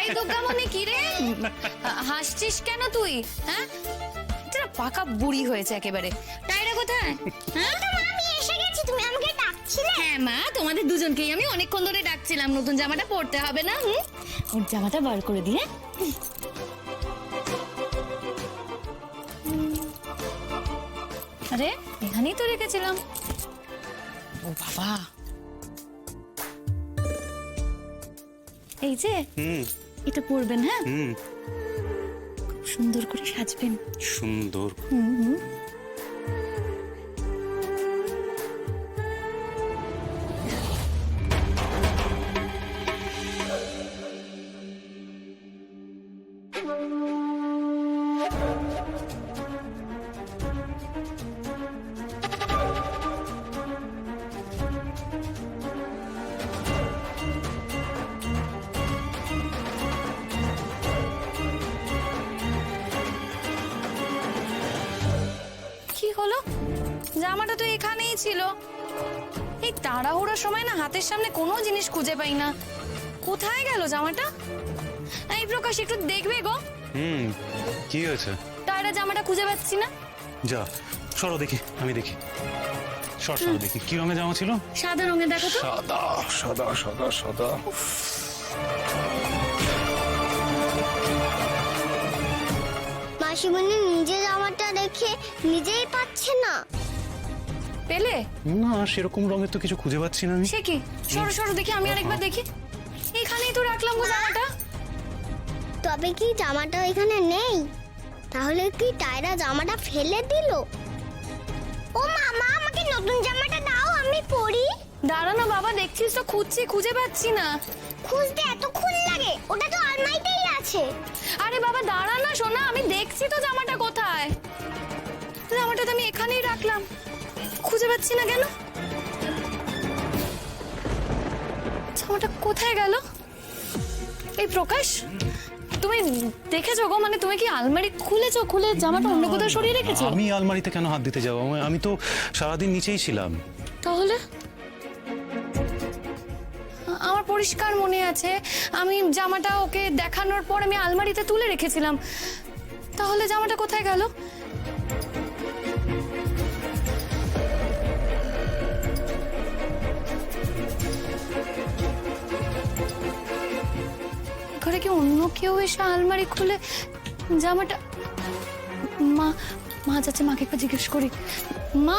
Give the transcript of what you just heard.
এই দোকামনি কি রে, হাসছিস কেন তুই? হ্যাঁ, এটা পাকা বুড়ি হয়েছে একেবারে। টাইরা কোথায়? হ্যাঁ, আমি এসে গেছি, তুমি আমাকে ডাকছিলে? হ্যাঁ মা, তোমাদের দুজনকেই আমি অনেকক্ষণ ধরে ডাকছিলাম। নতুন জামাটা পরতে হবে না? ওর জামাটা বার করে দিয়ে। আরে এখানেই তো রেখেছিলাম। ও বাবা, এই যে এটা পরবেন। হ্যাঁ, খুব সুন্দর করে সাজবেন। সুন্দর। কি হলো? জামাটা তো এখানেই ছিল। এই তাড়াহুড়োর সময় না হাতের সামনে কোনো জিনিস খুঁজে পাই না। কোথায় গেল জামাটা? এই প্রকাশ, একটু দেখবে গো। কি হয়েছে? টায়রা জামাটা খুঁজে পাচ্ছি না। যা, সরো দেখি, আমি দেখি। সরো দেখি, কি রঙের জামা ছিল? সাদা রঙের, দেখো তো। সাদা সাদা সাদা সাদা। মাসিমণি নিজে জামাটা দেখে নিজেই পাচ্ছে না। পেলে? না, সেরকম রঙের তো কিছু খুঁজে পাচ্ছি না আমি। সে কি? সরো সরো দেখি, আমি আরেকবার দেখি। এখানেই তো রাখলাম গো জামাটা। তবে কি জামাটা এখানে নেই? তাহলে কি টায়রা জামাটা ফেলে দিল? ও মামা, আমাকে নতুন জামাটা দাও, আমি পরি। দাঁড়া না বাবা, দেখছিস তো, খুঁজছি, খুঁজে পাচ্ছি না। খুঁজতে এতক্ষণ লাগে? ওটা তো আলমারিতেই আছে। আরে বাবা দাঁড়া না সোনা, আমি দেখছি তো জামাটা কোথায়। জামাটা তো আমি এখানেই রাখলাম, খুঁজে পাচ্ছি না কেন? জামাটা কোথায় গেল? এই প্রকাশ, তুমি দেখেছো গো? মানে তুমি কি আলমারি খুলেছো? খুলে জামাটা অন্য কোথাও সরিয়ে রেখেছো? আমি আলমারিতে কেন হাত দিতে যাবো? আমি তো সারাদিন নিচেই ছিলাম। তাহলে আমার পরিষ্কার মনে আছে, আমি জামাটা ওকে দেখানোর পর আমি আলমারিতে তুলে রেখেছিলাম। তাহলে জামাটা কোথায় গেল? ঘরে কি অন্য কেউ এসে আলমারি খুলে জামাটা? মা যাচ্ছে, মাকে একবার জিজ্ঞেস করি। মা,